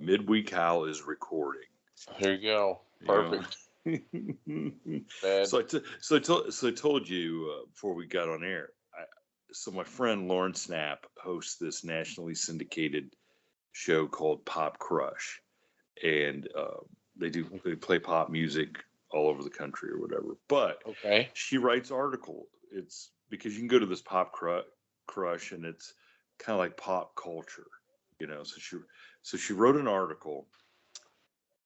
Midweek Howl is recording. Here you go. Perfect. Bad. So I told you before we got on air. So my friend Lauren Snapp hosts this nationally syndicated show called Pop Crush, and they play pop music all over the country or whatever. But she writes articles. It's because you can go to this Pop Crush, and it's kind of like pop culture, you know. So she wrote an article,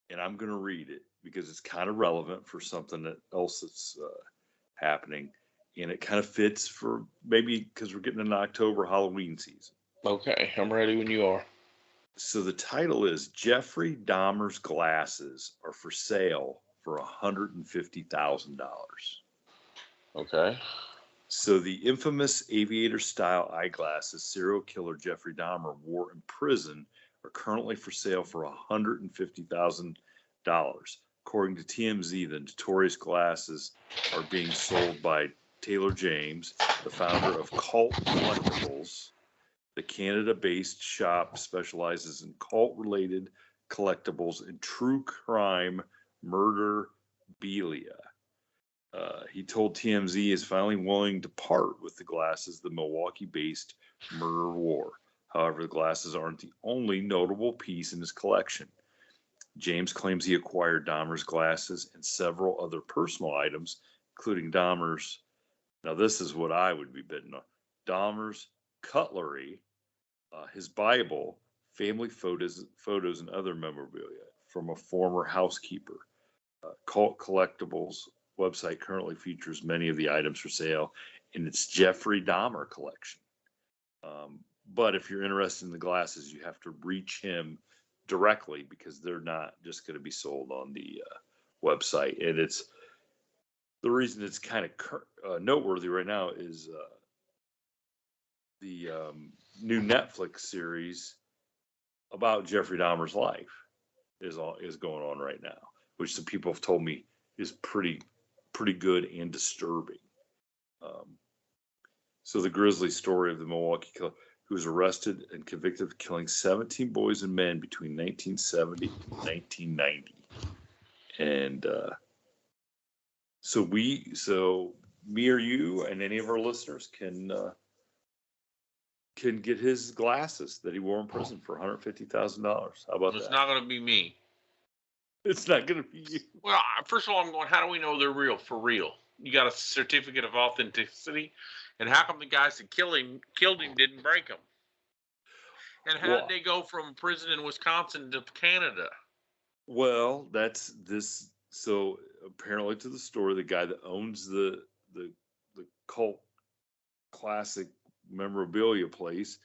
and I'm going to read it because it's kind of relevant for something else that's happening, and it kind of fits for maybe because we're getting into October Halloween season. Okay, I'm ready when you are. So the title is Jeffrey Dahmer's glasses are for sale for $150,000. Okay. So the infamous aviator-style eyeglasses serial killer Jeffrey Dahmer wore in prison are currently for sale for $150,000. According to TMZ, the notorious glasses are being sold by Taylor James, the founder of Cult Collectibles. The Canada-based shop specializes in cult-related collectibles and true crime murderabilia. He told TMZ he is finally willing to part with the glasses the Milwaukee-based murderer wore. However, the glasses aren't the only notable piece in his collection. James claims he acquired Dahmer's glasses and several other personal items, including Dahmer's, now this is what I would be bidding on, Dahmer's cutlery, his Bible, family photos, and other memorabilia from a former housekeeper. Cult Collectibles website currently features many of the items for sale in its Jeffrey Dahmer collection. But if you're interested in the glasses, you have to reach him directly because they're not just going to be sold on the website. And it's the reason it's kind of noteworthy right now is the new Netflix series about Jeffrey Dahmer's life is going on right now, which some people have told me is pretty good and disturbing. So the grisly story of the Milwaukee killer who was arrested and convicted of killing 17 boys and men between 1970 and 1990. And so me or you and any of our listeners can get his glasses that he wore in prison for $150,000. How about that? It's not going to be me. It's not going to be you. Well, first of all, I'm going, how do we know they're real for real? You got a certificate of authenticity, and how come the guys that killed him didn't break them? And how did they go from prison in Wisconsin to Canada? Well, that's this. So apparently, to the story, the guy that owns the cult classic memorabilia place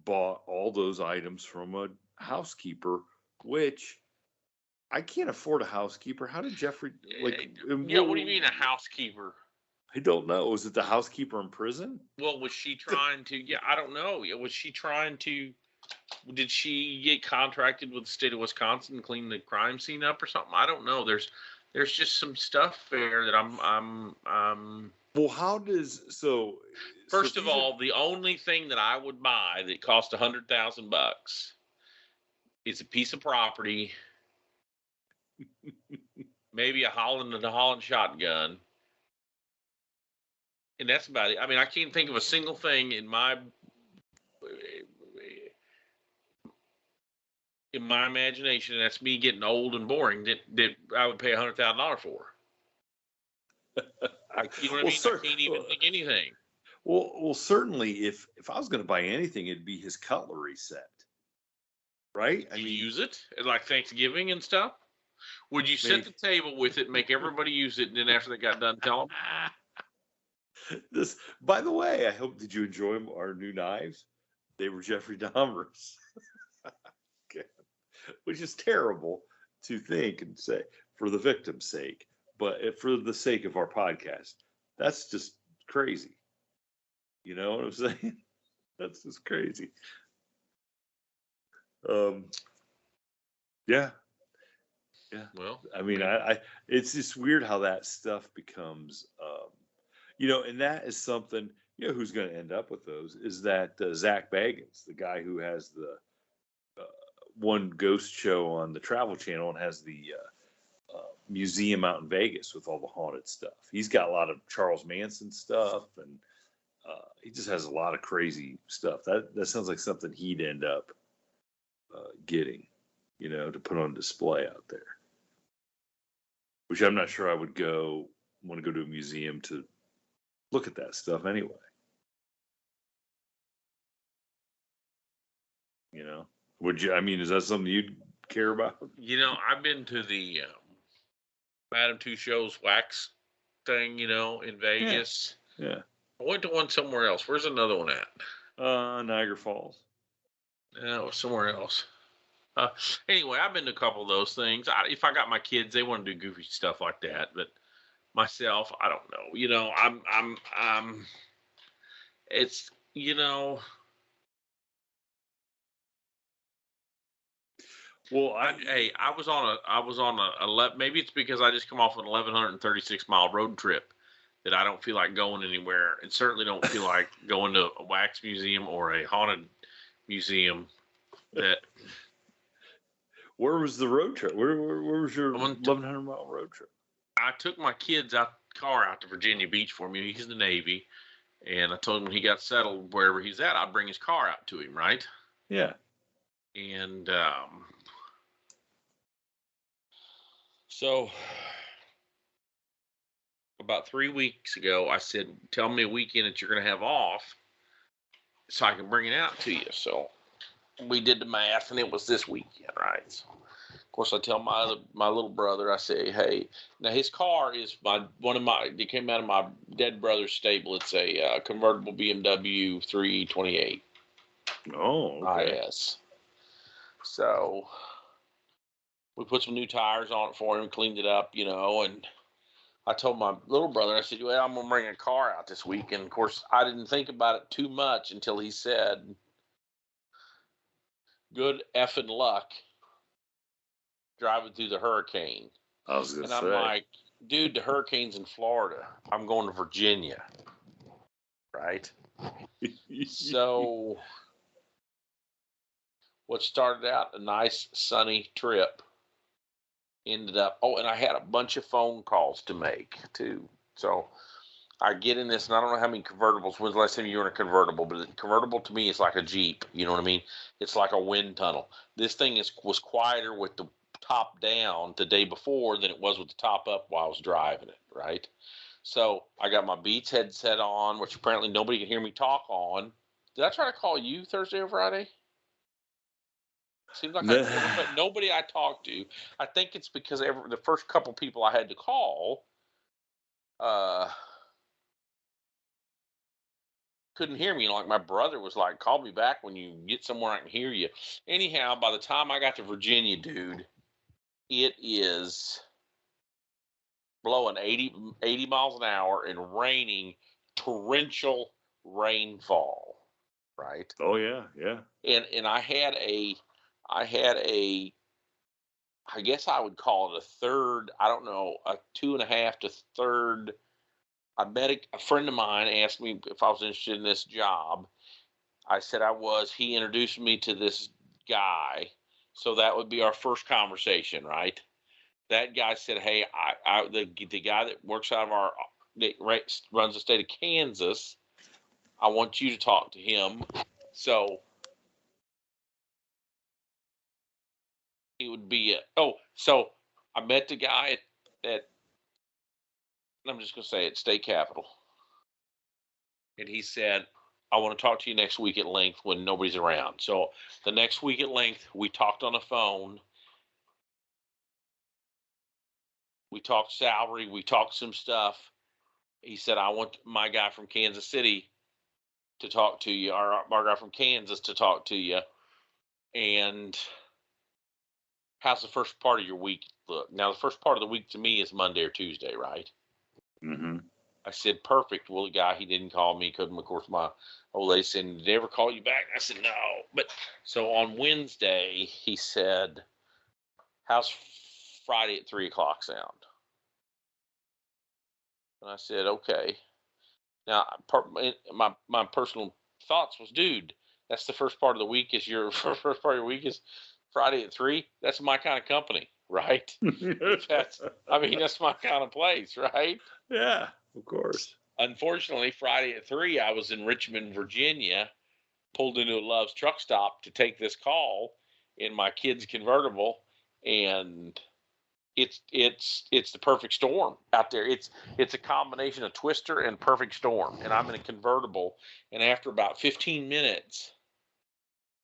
bought all those items from a housekeeper, which I can't afford a housekeeper. How did Jeffrey what do you mean a housekeeper? I don't know. Was it the housekeeper in prison? Well, was she trying to? Yeah, I don't know. Was she trying to? Did she get contracted with the state of Wisconsin to clean the crime scene up or something? I don't know. There's just some stuff there that I'm. Well, how does so? First of all, the only thing that I would buy that cost $100,000 is a piece of property, maybe a Holland shotgun, and that's about it. I mean, I can't think of a single thing in my imagination, and that's me getting old and boring, that I would pay $100,000 for. You know what I mean? I can't even think anything. Well, certainly, if I was going to buy anything, it'd be his cutlery set, right? I mean, use it like Thanksgiving and stuff. Would you set the table with it, make everybody use it, and then after they got done, tell them? This, by the way, did you enjoy our new knives? They were Jeffrey Dahmer's, okay. Which is terrible to think and say for the victim's sake, but for the sake of our podcast, that's just crazy. You know what I'm saying? That's just crazy. Yeah. Well, I mean, it's just weird how that stuff becomes, and that is something, who's going to end up with those is that Zach Bagans, the guy who has one ghost show on the Travel Channel and has the museum out in Vegas with all the haunted stuff. He's got a lot of Charles Manson stuff, and he just has a lot of crazy stuff. That sounds like something he'd end up getting, to put on display out there. Which I'm not sure I would want to go to a museum to look at that stuff anyway. Would you? I mean, is that something you'd care about? I've been to the Madame Tussauds wax thing, in Vegas. Yeah. I went to one somewhere else. Where's another one at? Niagara Falls. No, somewhere else. Anyway, I've been to a couple of those things. If I got my kids, they want to do goofy stuff like that. But myself, I don't know. It's, Well, I was on a maybe it's because I just come off an 1,136-mile road trip that I don't feel like going anywhere, and certainly don't feel like going to a wax museum or a haunted museum. Where was the road trip? Where was your 1,100-mile road trip? I took my kids car out to Virginia Beach for me. He's in the Navy, and I told him when he got settled wherever he's at, I'd bring his car out to him, right? Yeah. And so about 3 weeks ago, I said, tell me a weekend that you're going to have off so I can bring it out to you. So we did the math, and it was this weekend, right? So, of course, I tell my little brother, I say, hey, now his car is it came out of my dead brother's stable. It's a convertible BMW 328. Oh, okay. IS. So we put some new tires on it for him, cleaned it up, and I told my little brother, I said, well, I'm going to bring a car out this week. And, of course, I didn't think about it too much until he said, good effing luck driving through the hurricane. I was going to say. And I'm like, dude, the hurricane's in Florida. I'm going to Virginia. Right? So what started out a nice sunny trip ended up, and I had a bunch of phone calls to make too. So I get in this, and I don't know how many convertibles. When's the last time you were in a convertible? But a convertible to me is like a Jeep. You know what I mean? It's like a wind tunnel. This thing was quieter with the top down the day before than it was with the top up while I was driving it, right? So I got my Beats headset on, which apparently nobody can hear me talk on. Did I try to call you Thursday or Friday? Seems like nobody I talked to. I think it's because the first couple people I had to call couldn't hear me. Like my brother was like, call me back when you get somewhere I can hear you. Anyhow, by the time I got to Virginia, dude, it is blowing 80 miles an hour and raining, torrential rainfall, right? Oh, yeah, yeah. And I had a, I guess I would call it a third, I don't know, a 2.5 to third. I met a friend of mine asked me if I was interested in this job. I said I was. He introduced me to this guy. So that would be our first conversation, right? That guy said, hey, the guy that works out of that runs the state of Kansas, I want you to talk to him. So it would be so I met the guy at I'm just going to say it, State Capitol. And he said, I want to talk to you next week at length when nobody's around. So the next week at length, we talked on the phone. We talked salary. We talked some stuff. He said, I want my guy from Kansas City to talk to you, or our guy from Kansas to talk to you. And how's the first part of your week look? Now, the first part of the week to me is Monday or Tuesday, right? Mm-hmm. I said, perfect. Well, the guy, he didn't call me. Couldn't, of course, my old lady said, did they ever call you back? I said, no. But so on Wednesday, he said, how's Friday at 3 o'clock sound? And I said, okay. Now, my personal thoughts was, dude, that's the first part of the week is your first part of your week is Friday at 3, that's my kind of company, right? That's my kind of place, right? Yeah, of course. Unfortunately, Friday at 3, I was in Richmond, Virginia, pulled into a Love's truck stop to take this call in my kid's convertible, and it's the perfect storm out there. It's a combination of Twister and perfect storm, and I'm in a convertible, and after about 15 minutes,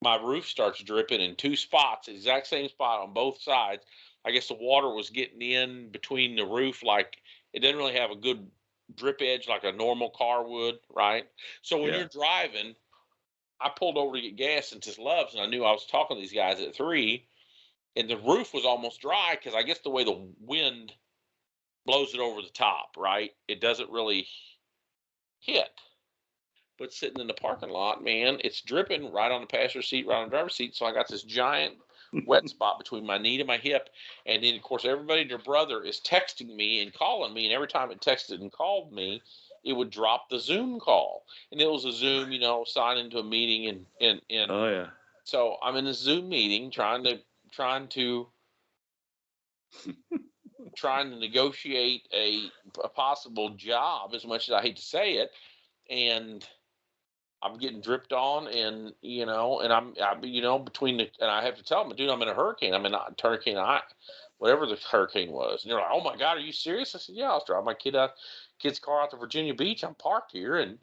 my roof starts dripping in 2 spots, exact same spot on both sides. I guess the water was getting in between the roof, like it doesn't really have a good drip edge like a normal car would, right? So when you're driving, I pulled over to get gas into Love's, and I knew I was talking to these guys at 3, and the roof was almost dry because I guess the way the wind blows it over the top, right? It doesn't really hit. But sitting in the parking lot, man, it's dripping right on the passenger seat, right on the driver's seat. So I got this giant wet spot between my knee to my hip. And then, of course, everybody and their brother is texting me and calling me. And every time it texted and called me, it would drop the Zoom call. And it was a Zoom, sign into a meeting. And Oh, yeah. So I'm in a Zoom meeting trying to negotiate a possible job, as much as I hate to say it. And I'm getting dripped on, and I'm between the, and I have to tell them, dude, I'm in a hurricane. I'm in a hurricane, whatever the hurricane was. And they're like, oh my God, are you serious? I said, yeah, I was driving my kid's car out to Virginia Beach. I'm parked here, and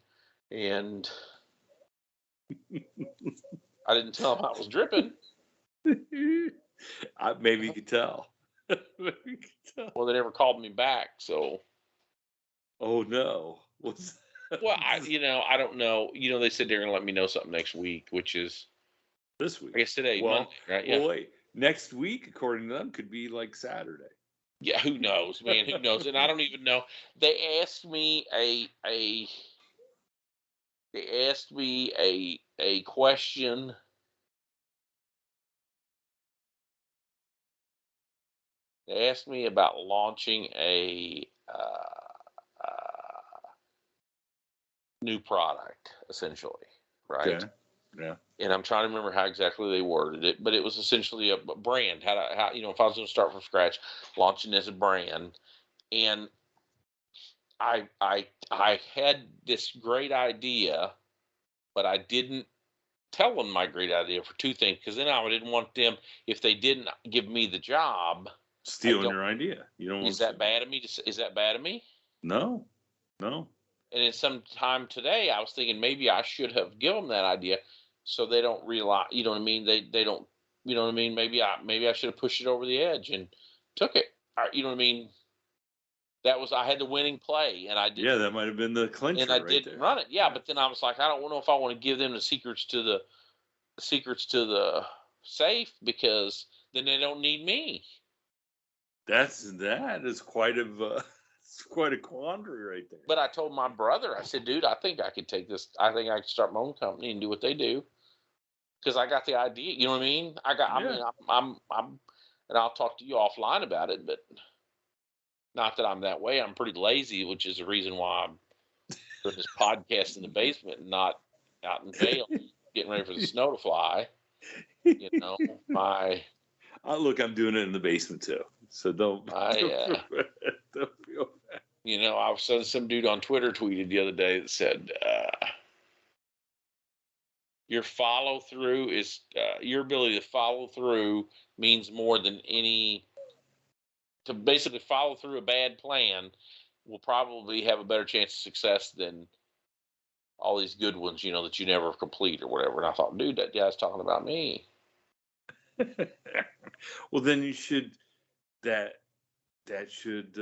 I didn't tell them I was dripping. Maybe you could tell. Well, they never called me back, so. Oh no. Well, I don't know. They said they're gonna let me know something next week, which is this week. I guess today, Well, Monday, right? Yeah. Well, wait. Next week, according to them, could be like Saturday. Yeah, who knows, man? Who knows? And I don't even know. They asked me a question. They asked me about launching a new product, essentially, right? Okay. Yeah. And I'm trying to remember how exactly they worded it, but it was essentially a brand. How if I was going to start from scratch, launching as a brand, and I had this great idea, but I didn't tell them my great idea for 2 things, because then I didn't want them, if they didn't give me the job, stealing your idea. You don't want. Is that bad of me? Is that bad of me? No, no. And then sometime today, I was thinking maybe I should have given them that idea, so they don't realize. You know what I mean? They don't. You know what I mean? Maybe I should have pushed it over the edge and took it. You know what I mean? I had the winning play, and I did. Yeah, that might have been the clincher. And I didn't run it. Yeah, but then I was like, I don't know if I want to give them the secrets to the safe, because then they don't need me. That is quite it's quite a quandary right there. But I told my brother, I said, dude, I think I could take this. I think I could start my own company and do what they do, because I got the idea. You know what I mean? I'm, and I'll talk to you offline about it, but not that I'm that way. I'm pretty lazy, which is the reason why I'm doing this podcast in the basement and not out in Vail getting ready for the snow to fly. Look, I'm doing it in the basement too, so don't feel bad. I was some dude on Twitter tweeted the other day that said, your follow through is your ability to follow through means more than to basically follow through a bad plan will probably have a better chance of success than all these good ones, that you never complete or whatever. And I thought, dude, that guy's talking about me. Well, then you should that should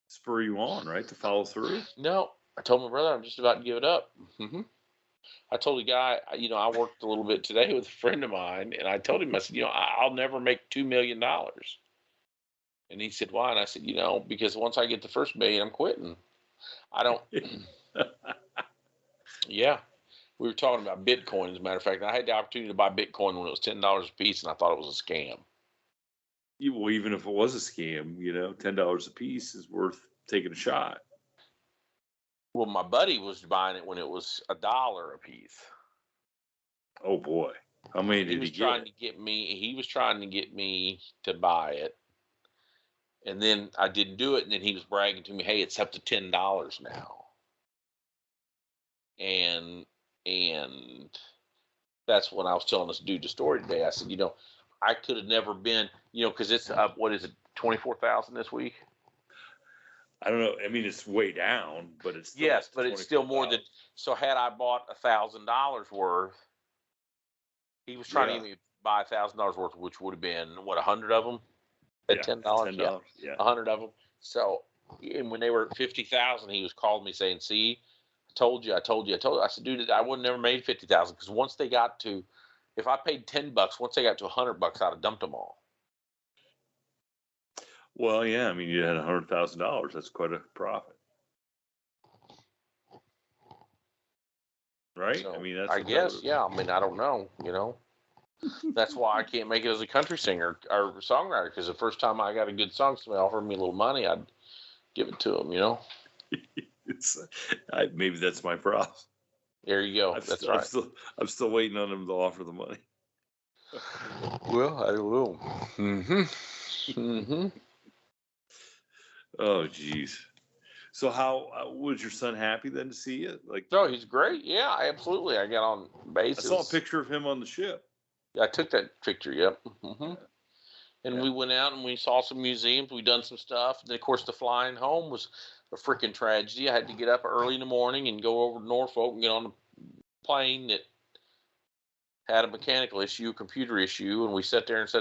spur you on, right, to follow through. No, I told my brother I'm just about to give it up. Mm-hmm. I told the guy, I worked a little bit today with a friend of mine, and I told him, I said, I'll never make $2 million. And he said, why? And I said, because once I get the first $1 million, I'm quitting. I don't. Yeah. We were talking about Bitcoin, as a matter of fact. I had the opportunity to buy Bitcoin when it was $10 a piece, and I thought it was a scam. Well, even if it was a scam, $10 a piece is worth taking a shot. Well, my buddy was buying it when it was $1 a piece. Oh boy! How many He did was he trying get? to get me. He was trying to get me to buy it, and then I didn't do it. And then he was bragging to me, "Hey, it's up to $10 now." And that's when I was telling this dude the story today. I said, I could have never been, because it's up. What is it? 24,000 this week. I don't know. I mean, it's way down, but it's still Yes, but it's still more than. 24,000. So had I bought $1,000 worth, he was trying to get me to buy $1,000 worth, which would have been what, 100 of them at $10. Yeah, $10. Yeah. 100 of them. So, and when they were at 50,000, he was calling me saying, "See, I told you." I said, "Dude, I would have never made 50,000 because once they got to, if I paid $10, once they got to $100, I'd have dumped them all." Well, yeah. I mean, you had $100,000. That's quite a profit, right? So I mean, that's I what guess, yeah. I mean, I don't know. That's why I can't make it as a country singer or songwriter, because the first time I got a good song, somebody offered me a little money, I'd give it to them. Maybe that's my problem. There you go. That's right. I'm still waiting on them to offer the money. Well, I will. Oh, geez. So how was your son happy then to see you? Like, No, he's great. Yeah, absolutely. I got on bases. I saw a picture of him on the ship. I took that picture. Yep. And we went out and we saw some museums. We done some stuff. And of course, the flying home was a freaking tragedy. I had to get up early in the morning and go over to Norfolk and get on a plane that had a mechanical issue, a computer issue, and we sat there. We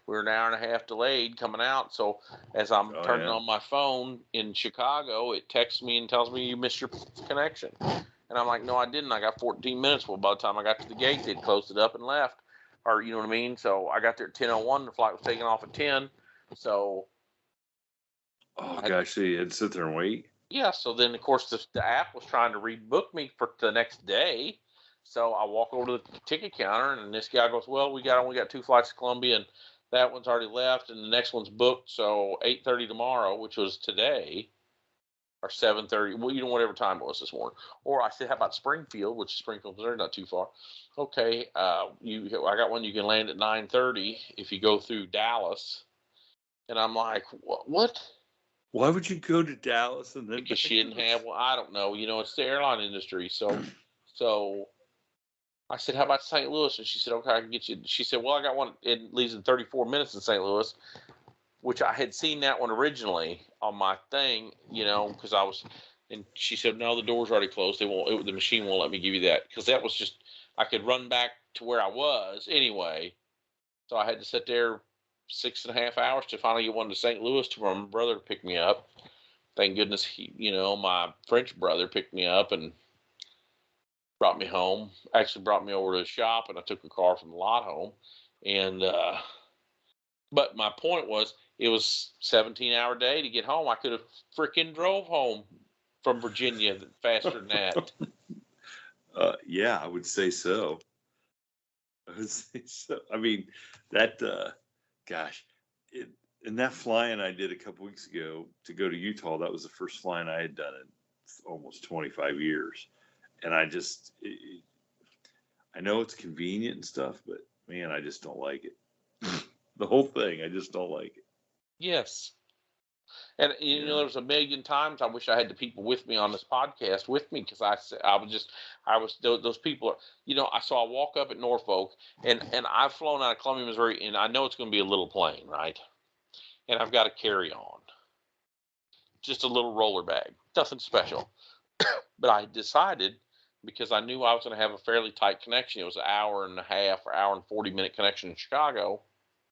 were an hour and a half delayed coming out. So as I'm turning on my phone in Chicago, it texts me and tells me you missed your connection. And I'm like, no, I didn't. I got 14 minutes. Well, by the time I got to the gate, they'd closed it up and left. Or, you know what I mean? So I got there at 10:01. The flight was taking off at 10. So. Oh, gosh, so you had to sit there and wait? Yeah. So then, of course, the app was trying to rebook me for the next day. So I walk over to the ticket counter, and this guy goes, "Well, we only got 2 flights to Columbia, and that one's already left, and the next one's booked. So 8:30 tomorrow, which was today, or 7:30. Well, whatever time it was this morning." Or I said, "How about Springfield, which is Springfield, Missouri, not too far?" Okay, I got one you can land at 9:30 if you go through Dallas, and I'm like, "What?" Why would you go to Dallas and then? Because she didn't have. Well, I don't know. It's the airline industry, so. I said, "How about St. Louis?" And she said, "Okay, I can get you." She said, "Well, I got one. It leaves in 34 minutes in St. Louis," which I had seen that one originally on my thing, because I was. And she said, "No, the door's already closed. The machine won't let me give you that," because that was just I could run back to where I was anyway. So I had to sit there 6.5 hours to finally get one to St. Louis for my brother to pick me up. Thank goodness my French brother picked me up and brought me home. Actually brought me over to the shop, and I took a car from the lot home. And but my point was, it was 17-hour day to get home. I could have freaking drove home from Virginia faster than that. Yeah, I would say so. I mean, that gosh, and that flying I did a couple weeks ago to go to Utah, that was the first flying I had done in almost 25 years. And I know it's convenient and stuff, but man, I just don't like it. The whole thing, I just don't like it. Yes. And there was a million times I wish I had the people with me on this podcast with me, because those people are, I walk up at Norfolk, and I've flown out of Columbia, Missouri, and I know it's going to be a little plane, right? And I've got a carry-on, just a little roller bag, nothing special. But I decided, because I knew I was going to have a fairly tight connection. It was an hour and a half or hour and 40-minute connection in Chicago.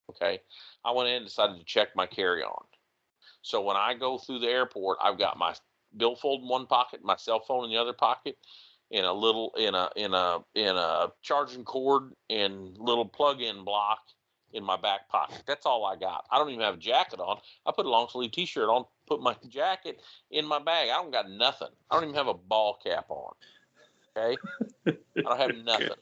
Okay. I went in and decided to check my carry-on. So when I go through the airport, I've got my billfold in one pocket, my cell phone in the other pocket, and in a charging cord and little plug-in block in my back pocket. That's all I got. I don't even have a jacket on. I put a long sleeve t-shirt on, put my jacket in my bag. I don't got nothing. I don't even have a ball cap on. Okay? I don't have nothing. Okay.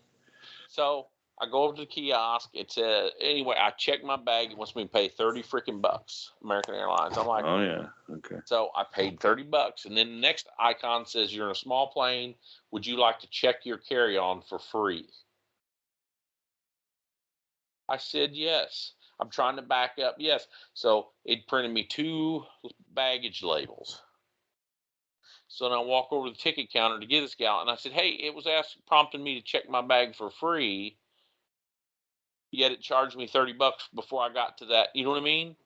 So I go over to the kiosk. It says, anyway, I check my bag. It wants me to pay $30 freaking bucks. American Airlines. I'm like, oh yeah, okay. So I paid $30, and then the next icon says, "You're in a small plane. Would you like to check your carry-on for free?" I said, yes. I'm trying to back up. Yes. So it printed me 2 baggage labels. So then I walk over to the ticket counter to get this gal, and I said, hey, it was prompting me to check my bag for free, yet it charged me $30 before I got to that. You know what I mean?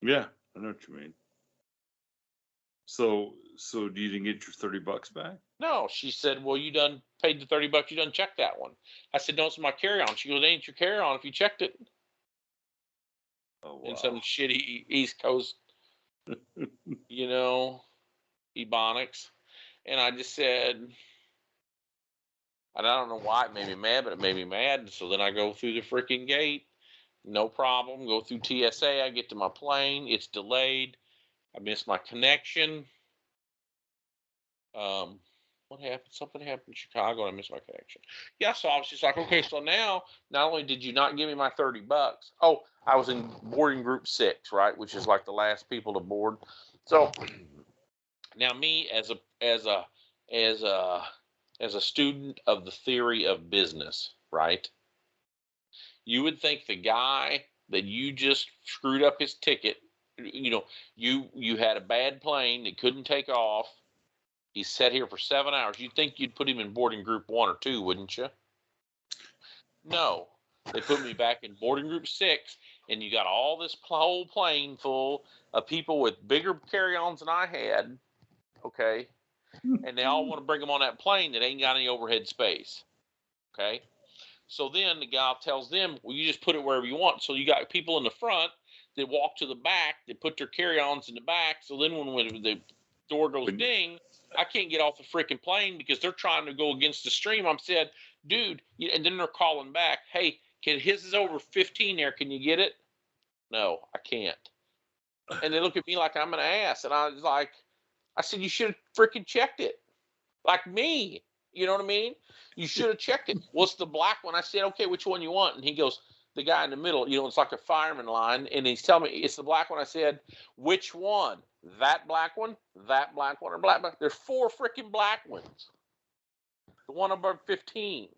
Yeah, I know what you mean. So you didn't get your $30 back? No, she said, well, you done paid the $30, you done checked that one. I said, no, it's my carry-on. She goes, it ain't your carry-on if you checked it. Oh, wow. In some shitty East Coast, ebonics. And I just said, and I don't know why it made me mad, but it made me mad. And so then I go through the freaking gate, no problem. Go through TSA. I get to my plane. It's delayed. I miss my connection. What happened? Something happened in Chicago and I missed my connection. Yeah, so I was just like, okay, so now not only did you not give me my $30, oh, I was in boarding group 6, right, which is like the last people to board. So now me as a student of the theory of business, right? You would think the guy that you just screwed up his ticket, you had a bad plane that couldn't take off. He sat here for 7 hours. You'd think you'd put him in boarding group 1 or 2, wouldn't you? No. They put me back in boarding group 6, and you got all this whole plane full of people with bigger carry-ons than I had, okay? And they all want to bring them on that plane that ain't got any overhead space, okay? So then the guy tells them, well, you just put it wherever you want. So you got people in the front that walk to the back, they put their carry-ons in the back. So then when the door goes ding, I can't get off the freaking plane because they're trying to go against the stream. I'm said, dude, and then they're calling back, hey, his is over 15 there. Can you get it? No, I can't. And they look at me like I'm an ass. And I was like, I said, you should have freaking checked it. Like me. You know what I mean? You should have checked it. What's the black one? I said, okay, which one you want? And he goes, the guy in the middle, it's like a fireman line. And he's telling me it's the black one. I said, which one? That black one, or black. There's 4 freaking black ones. The one above 15.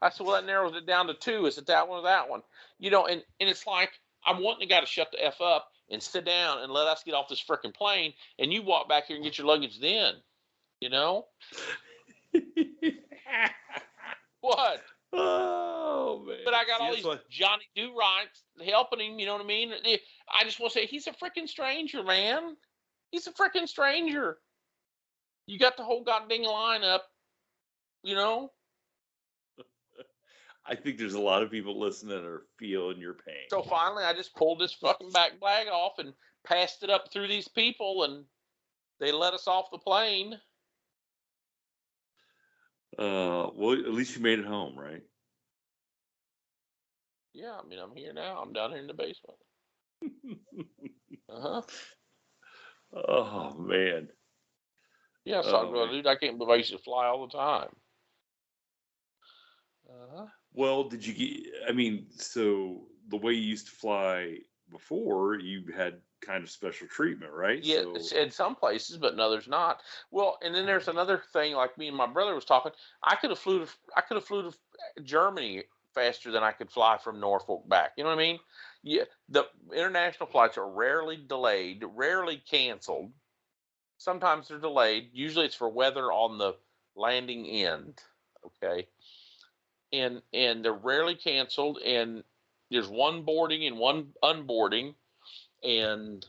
I said, well, that narrows it down to 2. Is it that one or that one? And it's like, I'm wanting the guy to shut the F up and sit down and let us get off this freaking plane. And you walk back here and get your luggage then. What? Oh, man. But I got all these Johnny Do-Rights helping him, you know what I mean? I just want to say, he's a freaking stranger, man. He's a freaking stranger. You got the whole goddamn lineup, I think there's a lot of people listening that are feeling your pain. So finally, I just pulled this fucking back bag off and passed it up through these people, and they let us off the plane. Well, at least you made it home, right? Yeah, I mean, I'm here now. I'm down here in the basement. Uh-huh. Oh, man. Yeah, so dude, I can't believe I used to fly all the time. Uh-huh. Well, so the way you used to fly before, you had kind of special treatment, right? Yeah, so... in some places, but in others not. Well, and then there's another thing, like me and my brother was talking. I could have flew to Germany faster than I could fly from Norfolk back. You know what I mean? Yeah, the international flights are rarely delayed, rarely canceled. Sometimes they're delayed. Usually it's for weather on the landing end. Okay. And they're rarely canceled, and there's one boarding and one unboarding, and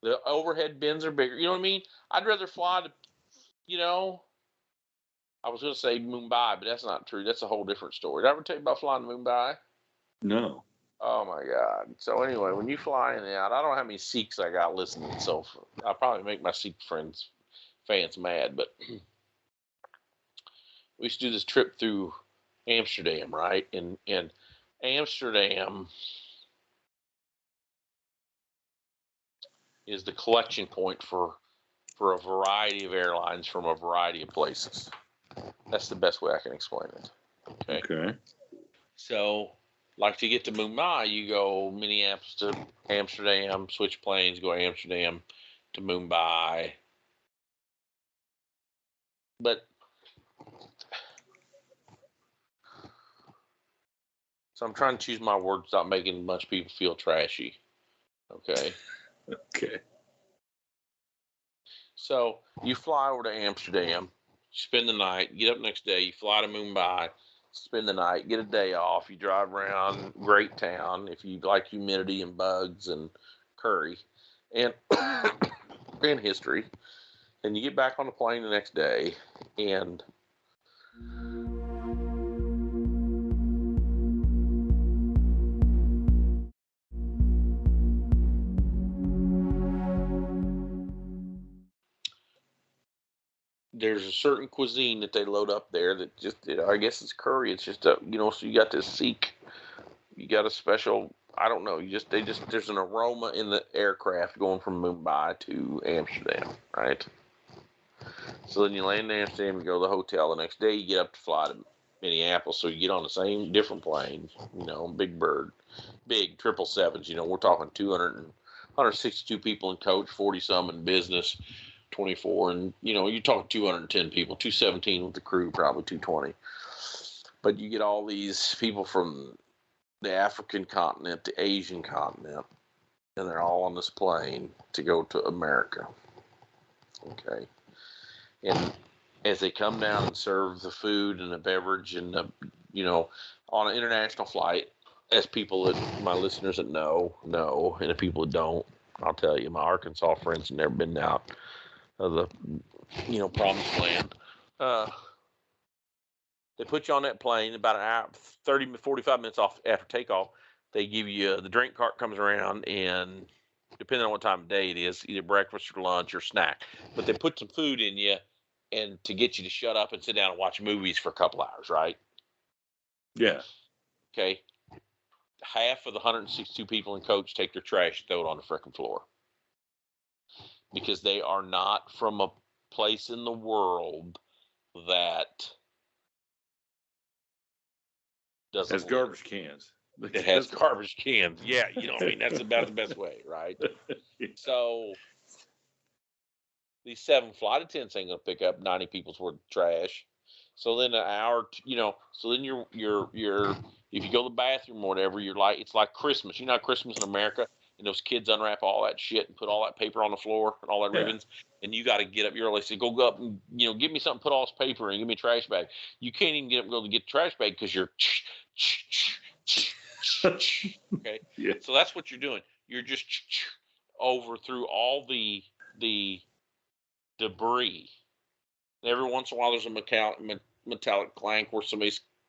the overhead bins are bigger. You know what I mean? I'd rather fly to, I was going to say Mumbai, but that's not true. That's a whole different story. Did I ever tell you about flying to Mumbai? No. Oh my God. So anyway, when you fly in and out, I don't know how many Sikhs I got listening, so I'll probably make my Sikh fans mad, but we used to do this trip through Amsterdam, right? And Amsterdam is the collection point for a variety of airlines from a variety of places. That's the best way I can explain it. Okay. So, like to get to Mumbai, you go Minneapolis to Amsterdam, switch planes, go Amsterdam to Mumbai. But So I'm trying to choose my words without making a bunch of people feel trashy. Okay. Okay. So you fly over to Amsterdam, spend the night, get up next day, you fly to Mumbai, spend the night, get a day off, you drive around, great town if you like humidity and bugs and curry and and history. And you get back on the plane the next day and there's a certain cuisine that they load up there that just, I guess it's curry. It's just so you got this Sikh, you got a special, I don't know, there's an aroma in the aircraft going from Mumbai to Amsterdam, right? So then you land in Amsterdam, you go to the hotel. The next day you get up to fly to Minneapolis, so you get on the same different plane, big bird, big 777s. We're talking 162 people in coach, 40 some in business, 24, and you're talking 210 people, 217 with the crew, probably 220. But you get all these people from the African continent, the Asian continent, and they're all on this plane to go to America. Okay. And as they come down and serve the food and the beverage and on an international flight, as people that my listeners that know, and the people that don't, I'll tell you, my Arkansas friends have never been out of the promised land. They put you on that plane about an hour, 30, 45 minutes off after takeoff. They give you the drink cart comes around, and depending on what time of day it is, either breakfast or lunch or snack. But they put some food in you, and to get you to shut up and sit down and watch movies for a couple hours, right? Yeah. Okay. Half of the 162 people in coach take their trash and throw it on the frickin' floor because they are not from a place in the world that doesn't has garbage cans. It has garbage cans. Yeah, that's about the best way, right? Yeah. So these 7 flight attendants ain't gonna pick up 90 people's worth of trash. So then an hour, so then you're if you go to the bathroom or whatever, it's like Christmas. Christmas in America, and those kids unwrap all that shit and put all that paper on the floor and all that ribbons, and you got to get up early. Say, go up and give me something, put all this paper and give me a trash bag. You can't even get up and go to get the trash bag because you're okay. Yeah. So that's what you're doing. You're just over through all the debris. And every once in a while, there's a metallic clank where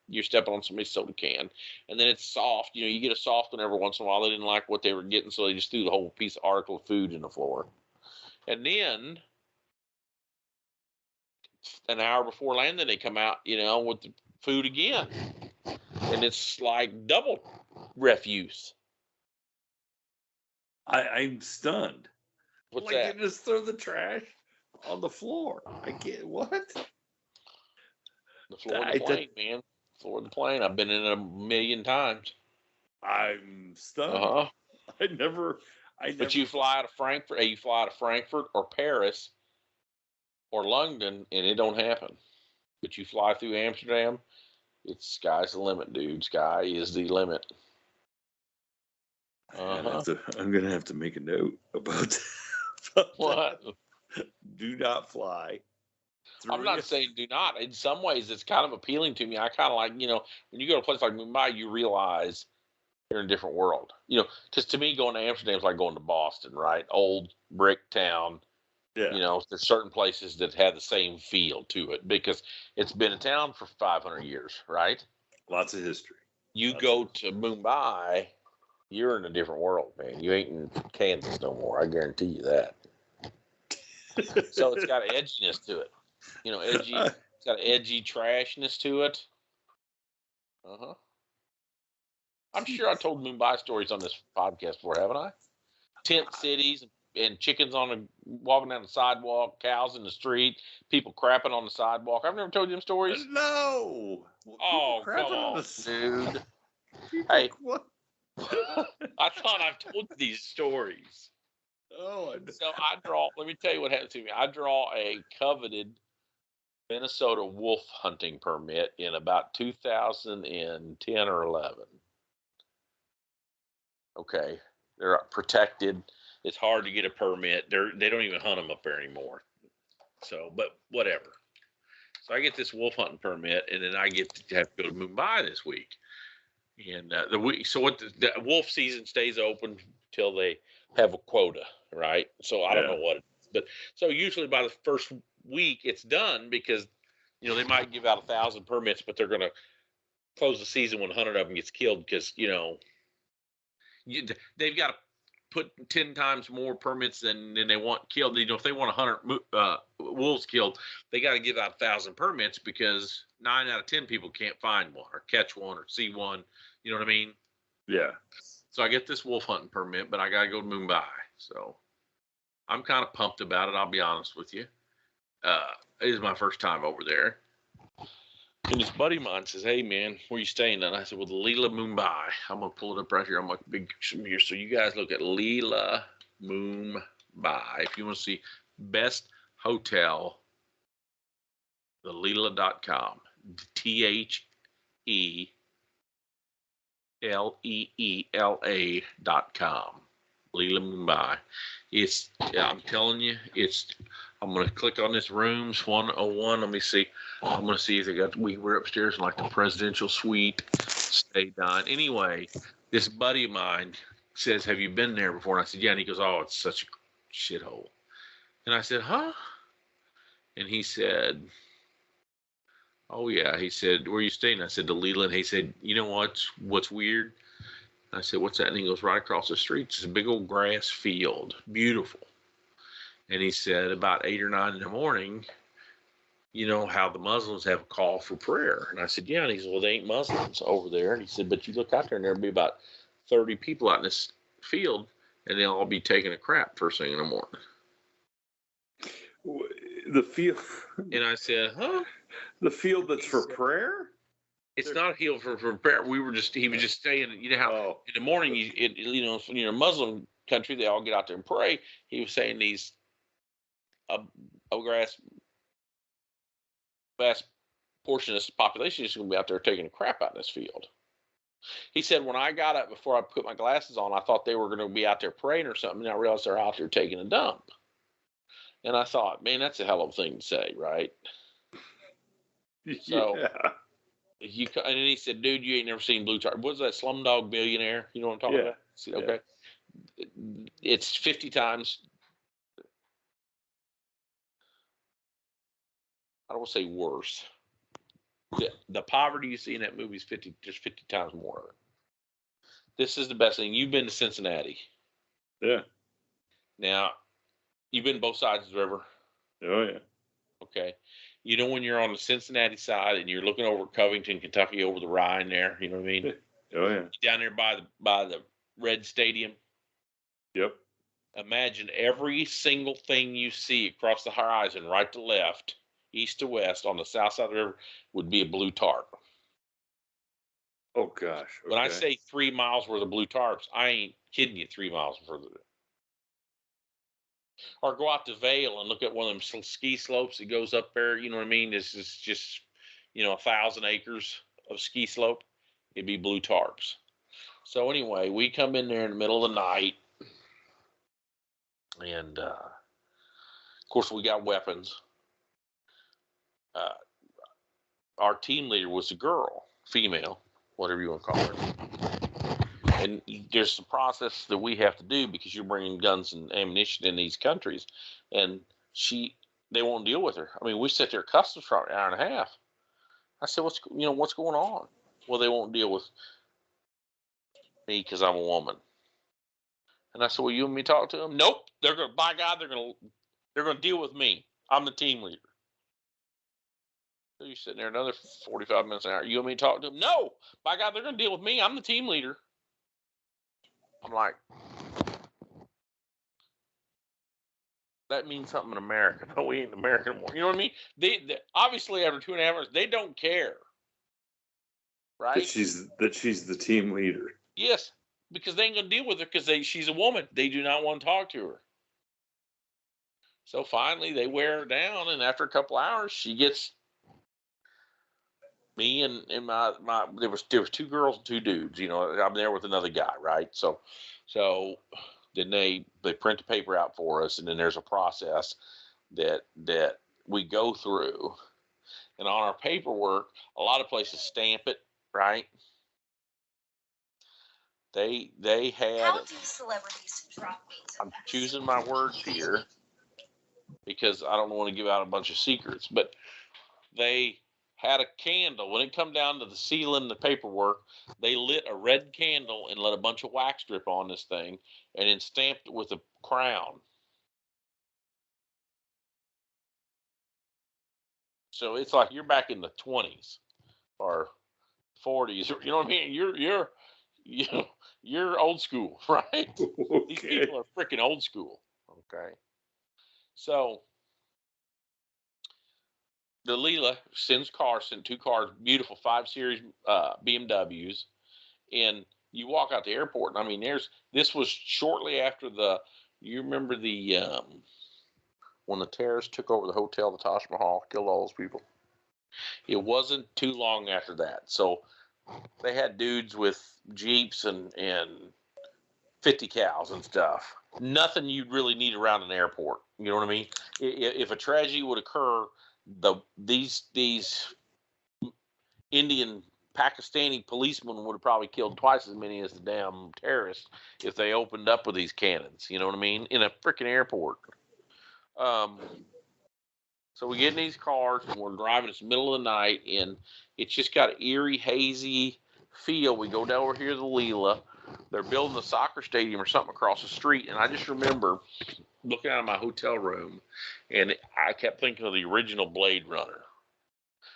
you're stepping on somebody's soda can, and then it's soft. You get a soft one every once in a while. They didn't like what they were getting, so they just threw the whole piece of article of food in the floor. And then an hour before landing, they come out, with the food again, and it's like double refuse. I'm stunned. What's that? They just throw the trash on the floor. I can't. What? The floor of the plane, man. Floor of the plane. I've been in it 1,000,000 times. I'm stunned. I never. But you fly out of Frankfurt. You fly out of Frankfurt or Paris or London, and it don't happen. But you fly through Amsterdam, it's sky's the limit, dude. Sky is the limit. I'm gonna have to make a note about what? Do not fly. I'm not saying do not. In some ways, it's kind of appealing to me. I kind of like, when you go to a place like Mumbai, you realize you're in a different world. Because to me, going to Amsterdam is like going to Boston, right? Old brick town. Yeah. There's certain places that have the same feel to it because it's been a town for 500 years, right? Lots of history. You go to Mumbai, you're in a different world, man. You ain't in Kansas no more. I guarantee you that. So it's got an edginess to it. Edgy. It's got an edgy trashness to it. I'm sure I told Mumbai stories on this podcast before, haven't I? Tent cities and chickens walking down the sidewalk, cows in the street, people crapping on the sidewalk. I've never told you them stories. No. Oh, come on, dude. Hey, what? I thought I've told these stories. Oh, so let me tell you what happened to me. I draw a coveted Minnesota wolf hunting permit in about 2010 or 11. Okay, they're protected. It's hard to get a permit. They don't even hunt them up there anymore. So, but whatever. So I get this wolf hunting permit, and then I get to have to go to Mumbai this week. And the week, so what? The wolf season stays open till they have a quota, right? So I don't know what it is, but so usually by the first week it's done because they might give out 1,000 permits, but they're going to close the season when 100 of them gets killed because they've got to put 10 times more permits than they want killed. If they want 100 wolves killed, they got to give out 1,000 permits because 9 out of 10 people can't find one or catch one or see one. You know what I mean? Yeah. So I get this wolf hunting permit, but I got to go to Mumbai. So I'm kind of pumped about it. I'll be honest with you. It is my first time over there. And this buddy of mine says, "Hey man, where you staying?" And I said, "Well, the Leela Mumbai." I'm gonna pull it up right here on my big here, so you guys look at Leela Mumbai. If you want to see best hotel, the Leela.com. TheLeela.com. Leela Mumbai. I'm telling you, I'm going to click on this rooms 101. Let me see. I'm going to see if we're upstairs in like the presidential suite. Stay done. Anyway, this buddy of mine says, "Have you been there before?" And I said, "Yeah." And he goes, "Oh, it's such a shithole." And I said, "Huh?" And he said, "Oh yeah." He said, "Where are you staying?" I said, "The Leland." He said, "You know what's weird?" I said, "What's that?" And he goes, "Right across the street, it's a big old grass field. Beautiful." And he said, about 8 or 9 in the morning, you know how the Muslims have a call for prayer. And I said, "Yeah." And he said, "Well, they ain't Muslims over there." And he said, "But you look out there and there'll be about 30 people out in this field and they'll all be taking a crap first thing in the morning." The field. And I said, "Huh?" The field that's for prayer? It's not a field for prayer. He was just saying, you know how in the morning, when you're a Muslim country, they all get out there and pray. He was saying these vast portion of this population is going to be out there taking a crap out in this field. He said, "When I got up before I put my glasses on, I thought they were going to be out there praying or something. And I realized they're out there taking a dump." And I thought, man, that's a hell of a thing to say, right? So, and then he said, "Dude, you ain't never seen Blue Tarp. What's that, Slumdog Millionaire? You know what I'm talking about?" See, okay. It's 50 times. I don't want to say worse. The poverty you see in that movie is 50 times more of it. This is the best thing. You've been to Cincinnati. Yeah. Now, you've been both sides of the river. Oh, yeah. Okay. You know when you're on the Cincinnati side and you're looking over Covington, Kentucky, over the Rhine there, you know what I mean? Oh, yeah. Down there by the Red Stadium. Yep. Imagine every single thing you see across the horizon, right to left, east to west, on the south side of the river, would be a blue tarp. Oh, gosh. Okay. When I say 3 miles worth of blue tarps, I ain't kidding you, 3 miles further. Or go out to Vail and look at one of them ski slopes that goes up there. You know what I mean? This is just, 1,000 acres of ski slope. It'd be blue tarps. So anyway, we come in there in the middle of the night. And, of course, we got weapons. Our team leader was a girl, female, whatever you want to call her. And there's a process that we have to do because you're bringing guns and ammunition in these countries. And they won't deal with her. I mean, we sit there at customs for an hour and a half. I said, what's going on? Well, they won't deal with me because I'm a woman. And I said, well, you want me to talk to them? Nope. By God, they're going to deal with me. I'm the team leader. So you're sitting there another 45 minutes an hour. You want me to talk to them? No. By God, they're going to deal with me. I'm the team leader. I'm like, that means something in America. No, we ain't American anymore. You know what I mean? They obviously after 2.5 hours, they don't care. Right? That she's the team leader. Yes. Because they ain't going to deal with her because she's a woman. They do not want to talk to her. So finally, they wear her down, and after a couple hours, she gets Me and my there was 2 girls and 2 dudes. You know, I'm there with another guy, right? So then they print the paper out for us, and then there's a process that we go through. And on our paperwork, a lot of places stamp it, right? They had. How do celebrities drop weight? I'm choosing my words here because I don't want to give out a bunch of secrets, but they had a candle. When it come down to the sealing the paperwork, they lit a red candle and let a bunch of wax drip on this thing, and then stamped it with a crown. So it's like you're back in the 20s or 40s. You know what I mean? You're old school, right? Okay. These people are freaking old school. Okay. So the Leela sends 2 cars, beautiful 5 Series BMWs, and you walk out the airport, and I mean, this was shortly after you remember when the terrorists took over the hotel, the Taj Mahal, killed all those people. It wasn't too long after that. So they had dudes with Jeeps and 50 cows and stuff. Nothing you'd really need around an airport. You know what I mean? If a tragedy would occur, these Indian Pakistani policemen would have probably killed twice as many as the damn terrorists if they opened up with these cannons. You know what I mean? In a freaking airport. So we get in these cars and we're driving. It's the middle of the night, and it's just got an eerie, hazy feel. We go down over here to the Leela. They're building a soccer stadium or something across the street, and I just remember looking out of my hotel room, and I kept thinking of the original Blade Runner,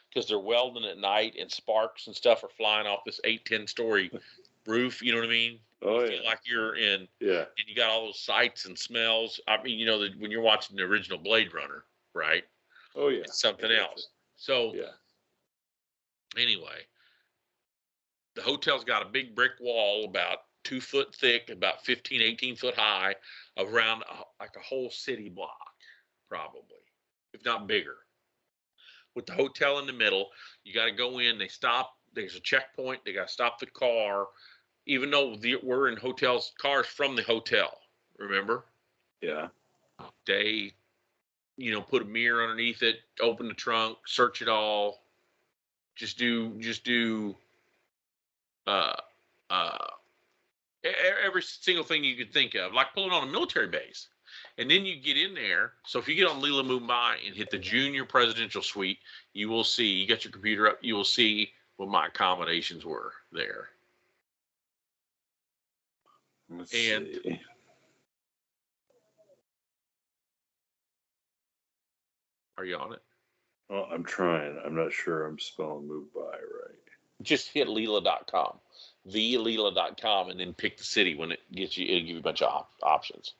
because they're welding at night and sparks and stuff are flying off this 8-10 story roof. You know what I mean? Oh, you feel like you're in, and you got all those sights and smells. I mean, when you're watching the original Blade Runner, right? Oh, yeah. It's something else. So, anyway, the hotel's got a big brick wall about 2 foot thick, about 15, 18 foot high, around like a whole city block, probably, if not bigger. With the hotel in the middle, you got to go in. They stop. There's a checkpoint. They got to stop the car, even though we're in cars from the hotel. Remember? Yeah. They, put a mirror underneath it, open the trunk, search it all. Just do every single thing you could think of, like pulling on a military base. And then you get in there. So if you get on Leela Mumbai and hit the junior presidential suite, you will see, you got your computer up, you will see what my accommodations were there. Let's see. Are you on it? Well, I'm trying. I'm not sure I'm spelling Mumbai right. Just hit Leela.com, theleela.com, and then pick the city. When it'll give you a bunch of options.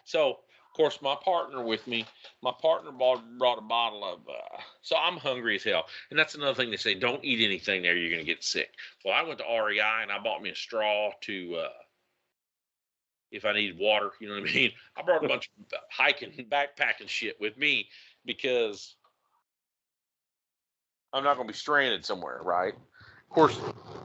So, of course, my partner with me, brought a bottle of, so I'm hungry as hell. And that's another thing they say, don't eat anything there, you're going to get sick. Well, I went to REI and I bought me a straw to, if I needed water, you know what I mean? I brought a bunch of hiking and backpacking shit with me because I'm not going to be stranded somewhere, right? Of course,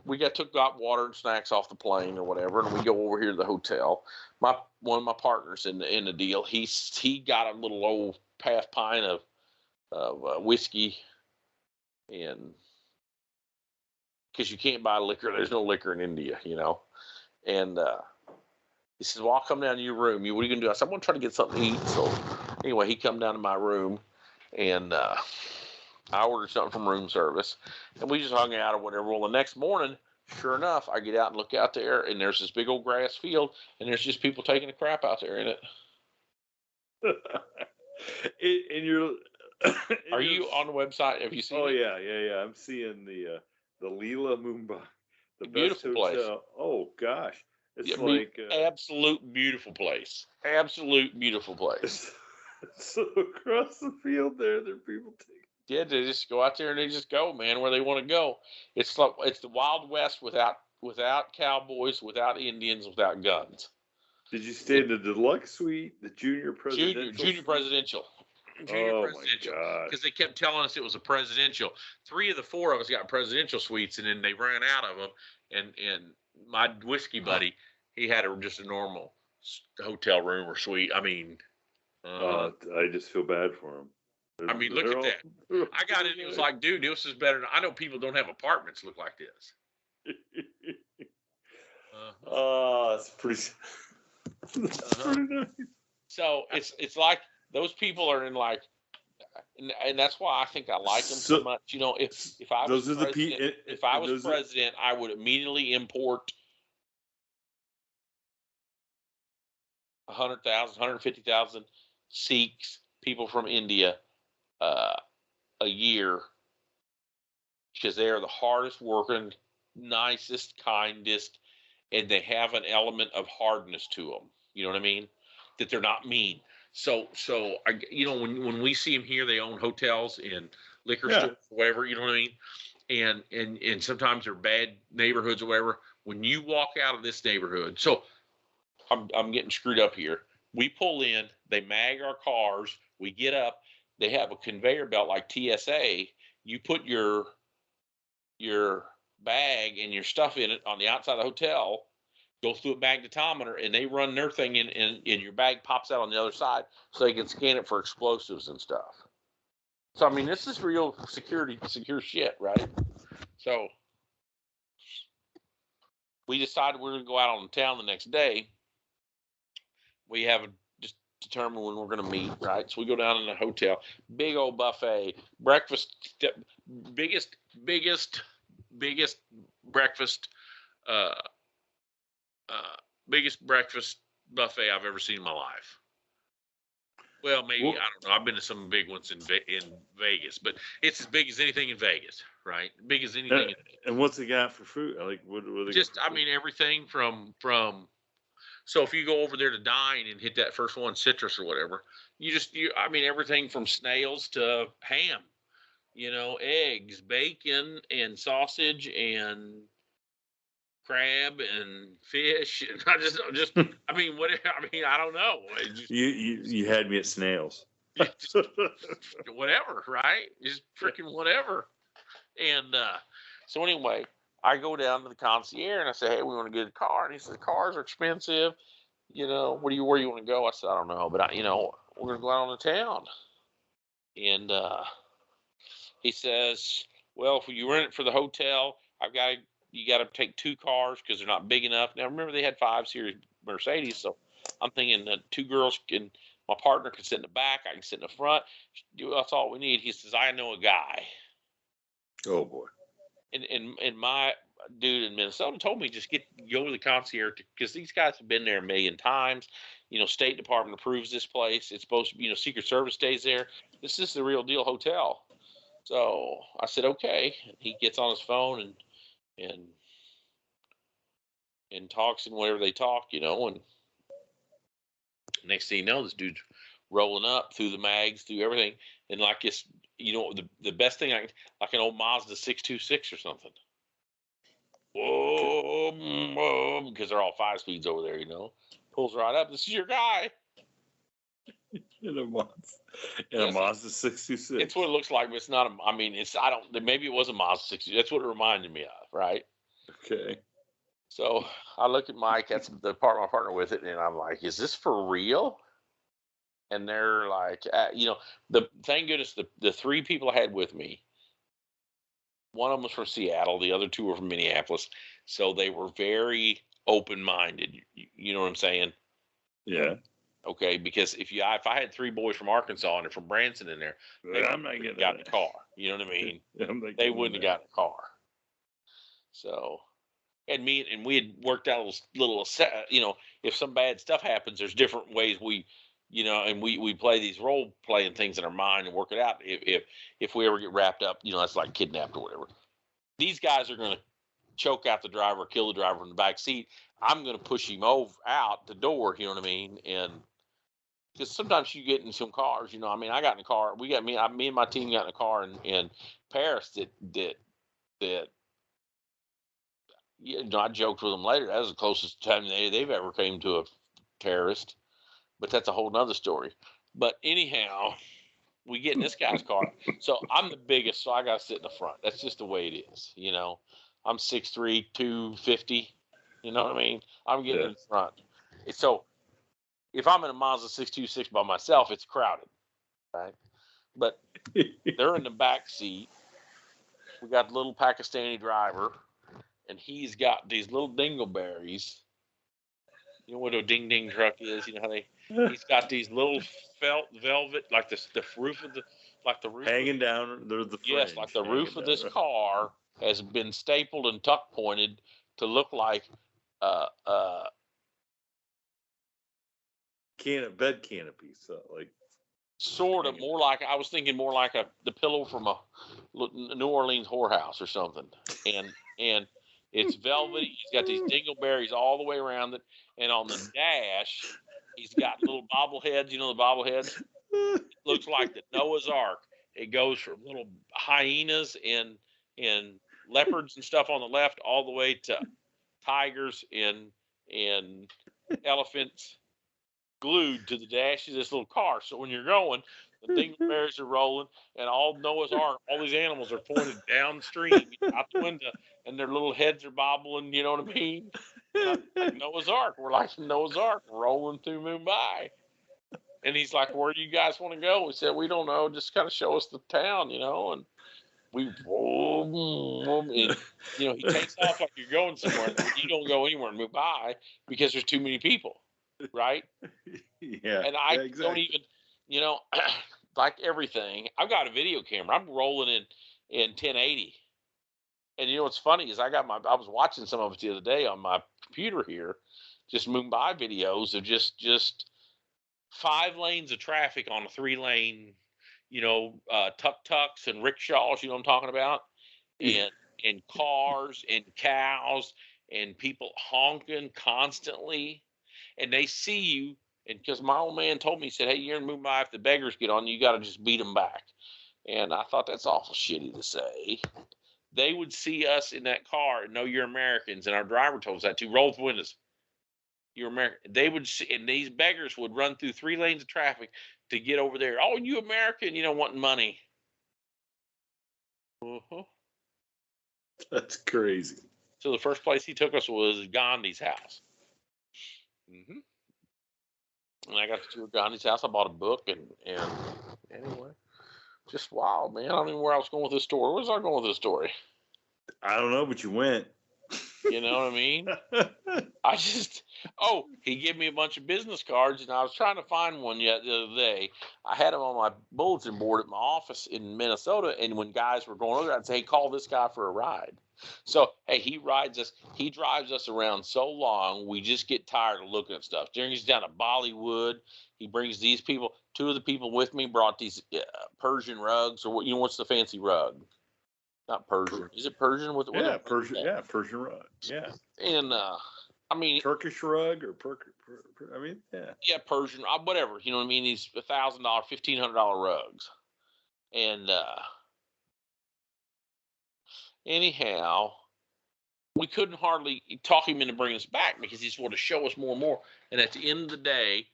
we got water and snacks off the plane or whatever, and we go over here to the hotel. One of my partners in the deal, he got a little old half pint of whiskey, and because you can't buy liquor, there's no liquor in India, And he says, "Well, I'll come down to your room. What are you gonna do?" I said, "I'm gonna try to get something to eat." So anyway, he come down to my room, and I ordered something from room service, and we just hung out or whatever. Well, the next morning, sure enough, I get out and look out there, and there's this big old grass field, and there's just people taking a crap out there in it. And you're. Are you on the website? Have you seen it? Oh, yeah. I'm seeing the Leela Mumbai, the beautiful best hotel. Place. Oh gosh, it's absolute beautiful place. Absolute beautiful place. So across the field there are people taking. Yeah, they just go out there and they just go, man, where they want to go. It's the Wild West without cowboys, without Indians, without guns. Did you stay in the deluxe suite, the junior presidential? Junior presidential. Junior Oh my presidential, God. because they kept telling us it was a presidential. 3 of the 4 of us got presidential suites, and then they ran out of them. And my whiskey buddy, he had just a normal hotel room or suite. I mean, I just feel bad for him. look at that. I got in. It was like, dude, this is better. I know people don't have apartments look like this. That's pretty. That's pretty nice. So it's like those people are in like, and that's why I think I like them so much. You know, if I was president, if I was president, I would immediately import 100,000, 150,000 Sikhs, people from India, a year, because they are the hardest working, nicest, kindest, and they have an element of hardness to them. You know what I mean? That they're not mean. So when we see them here, they own hotels and liquor stores, whatever. You know what I mean? And sometimes they're bad neighborhoods or whatever. When you walk out of this neighborhood, so I'm getting screwed up here. We pull in, they mag our cars, we get up, they have a conveyor belt like TSA. You put your bag and your stuff in it on the outside of the hotel, go through a magnetometer, and they run their thing in, and your bag pops out on the other side so they can scan it for explosives and stuff. So, I mean, this is real secure shit, right? So, we decided we were going to go out on the town the next day. We haven't just determined when we're going to meet, right? So we go down in the hotel, big old buffet, breakfast, biggest breakfast, biggest breakfast buffet I've ever seen in my life. Well, maybe, I don't know. I've been to some big ones in Vegas, but it's as big as anything in Vegas, right? Big as anything. And what's it got for food? Like, what just, I mean, everything from. So if you go over there to dine and hit that first one, citrus or whatever, I mean, everything from snails to ham, eggs, bacon, and sausage, and crab and fish. And I mean, I don't know. You had me at snails. Whatever, right? Just freaking whatever. And so anyway, I go down to the concierge and I say, hey, we want to get a car. And he says, cars are expensive. Where you want to go? I said, I don't know, but we're going to go out on the town. And he says, well, if you rent it for the hotel, you got to take 2 cars because they're not big enough. Now, remember, they had 5 Series Mercedes, so I'm thinking that 2 girls my partner can sit in the back, I can sit in the front. That's all we need. He says, I know a guy. Oh boy. And my dude in Minnesota told me just go to the concierge, because these guys have been there a million times. State Department approves this place. It's supposed to be, Secret Service stays there. This is the real deal hotel. So I said, okay. He gets on his phone and talks and whatever they talk, and next thing you know, this dude's rolling up through the mags, through everything, and like it's, the best thing like an old Mazda 626 or something. Whoa, because they're all 5 speeds over there, pulls right up. This is your guy. In a Mazda 626. It's what it looks like, but it's not. Maybe it was a Mazda 626. That's what it reminded me of, right? Okay. So I look at Mike, that's my partner with it, and I'm like, is this for real? And they're like, thank goodness the 3 people I had with me, one of them was from Seattle, the other 2 were from Minneapolis, so they were very open-minded. You know what I'm saying? Yeah. Okay, because if I had 3 boys from Arkansas and from Branson in there, I'm not getting gotten a car. You know what I mean? They wouldn't have gotten a car. So, and we had worked out a little, if some bad stuff happens, there's different ways and we play these role playing things in our mind and work it out. If we ever get wrapped up, that's like kidnapped or whatever. These guys are going to choke out the driver, kill the driver in the back seat. I'm going to push him out the door. You know what I mean? And because sometimes you get in some cars, I got in a car. Me and my team got in a car in Paris that I joked with them later. That was the closest time they've ever came to a terrorist, but that's a whole nother story. But anyhow, We get in this guy's car. So I'm the biggest, so I got to sit in the front. That's just the way it is, you know. I'm 6'3", 250. You know what I mean? I'm getting in front. So if I'm in a Mazda 626 by myself, it's crowded, right? But they're in the back seat. We got the little Pakistani driver, and he's got these little dingleberries. You know what a ding ding truck is? You know how he's got these little felt velvet, like the roof of the, like the roof hanging down. They're the yes, like the roof of this car has been stapled and tuck pointed to look like bed canopy, so like sort of more like, I was thinking more like the pillow from a New Orleans whorehouse or something, and it's velvety. He's got these dingleberries all the way around it, and on the dash, he's got little bobbleheads. You know the bobbleheads? It looks like the Noah's Ark. It goes from little hyenas and leopards and stuff on the left, all the way to tigers and elephants glued to the dash of this little car. So when you're going, the dingleberries are rolling, and all Noah's Ark, all these animals are pointed downstream out the window, and their little heads are bobbling. You know what I mean? Like Noah's Ark. We're like Noah's Ark rolling through Mumbai. And he's like, "Where do you guys want to go?" We said, "We don't know. Just kind of show us the town, you know." And we, and, you know, he takes off like you're going somewhere. You don't go anywhere in Mumbai because there's too many people, right? Yeah. And I exactly. don't even, you know, like everything. I've got a video camera. I'm rolling in 1080. And you know what's funny is I was watching some of it the other day on my computer here, just Mumbai videos of just 5 lanes of traffic on a 3-lane, you know, tuk-tuks and rickshaws, you know what I'm talking about? And cars and cows and people honking constantly. And they see you, and because my old man told me, he said, "Hey, you're in Mumbai, if the beggars get on you, you got to just beat them back." And I thought that's awful shitty to say. They would see us in that car and know you're Americans, and our driver told us that too. Roll the windows. You're American. They would see, and these beggars would run through 3 lanes of traffic to get over there. "Oh, you American, you know, wanting money." Uh-huh. That's crazy. So the first place he took us was Gandhi's house. Mm-hmm. And I got to tour Gandhi's house. I bought a book, and anyway, just wild, man. I don't even know where I was going with this story. Where's I going with this story? I don't know, but you went. You know what I mean? He gave me a bunch of business cards, and I was trying to find one the other day. I had them on my bulletin board at my office in Minnesota, and when guys were going over there, I'd say, "Hey, call this guy for a ride." So, hey, he drives us around so long, we just get tired of looking at stuff. During he's down to Bollywood, he brings these people. 2 of the people with me brought these Persian rugs, or what? You know, what's the fancy rug? Not Persian. Is it Persian? Persian. Yeah, Persian rug. Yeah. And I mean, Turkish rug or I mean, yeah. Yeah, Persian, whatever. You know what I mean? These $1,000, $1,500 rugs. And anyhow, we couldn't hardly talk him into bringing us back because he just wanted to show us more and more. And at the end of the day,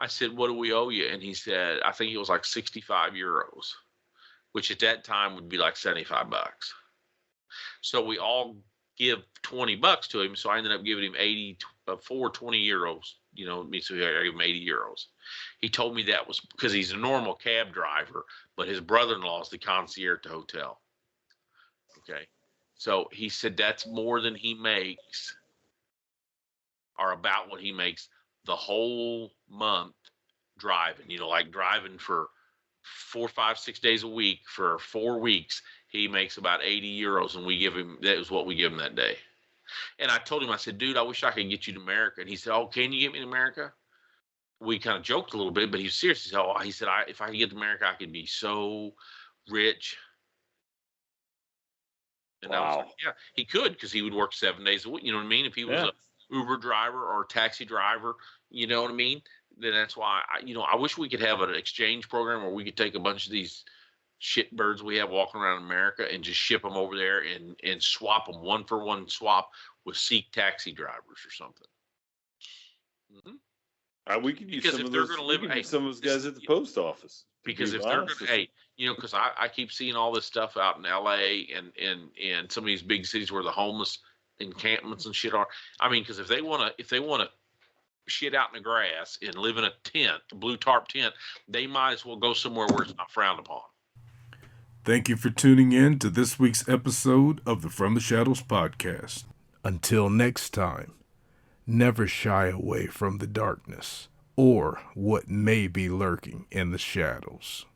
I said, "What do we owe you?" And he said, I think it was like 65 euros, which at that time would be like $75. So we all give $20 to him. So I ended up giving him 20 euros. You know, so I gave him 80 euros. He told me that was because he's a normal cab driver, but his brother-in-law is the concierge at the hotel. Okay. So he said that's more than he makes, or about what he makes the whole month driving, you know, like driving for 4, 5, 6 days a week for 4 weeks. He makes about 80 euros, and that was what we give him that day. And I told him, I said, "Dude, I wish I could get you to America." And he said, "Oh, can you get me to America?" We kind of joked a little bit, but he was serious. He said, "If I could get to America, I could be so rich." And I was like, yeah, he could, because he would work 7 days a week. You know what I mean? If he was a Uber driver or a taxi driver, you know what I mean? Then that's why, I wish we could have an exchange program where we could take a bunch of these shitbirds we have walking around America and just ship them over there and swap them, 1-for-1 swap with Sikh taxi drivers or something. Mm-hmm. We could use some of those guys at the post office. Because Be if they're honest going to, with you. hey, because I keep seeing all this stuff out in LA and some of these big cities where the homeless encampments and shit are. I mean, because if they want to shit out in the grass and live in a tent, a blue tarp tent, they might as well go somewhere where it's not frowned upon. Thank you for tuning in to this week's episode of the From the Shadows podcast. Until next time, never shy away from the darkness or what may be lurking in the shadows.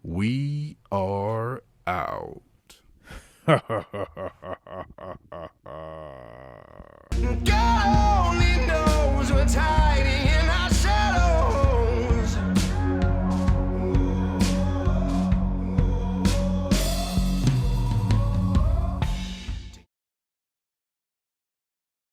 We are out.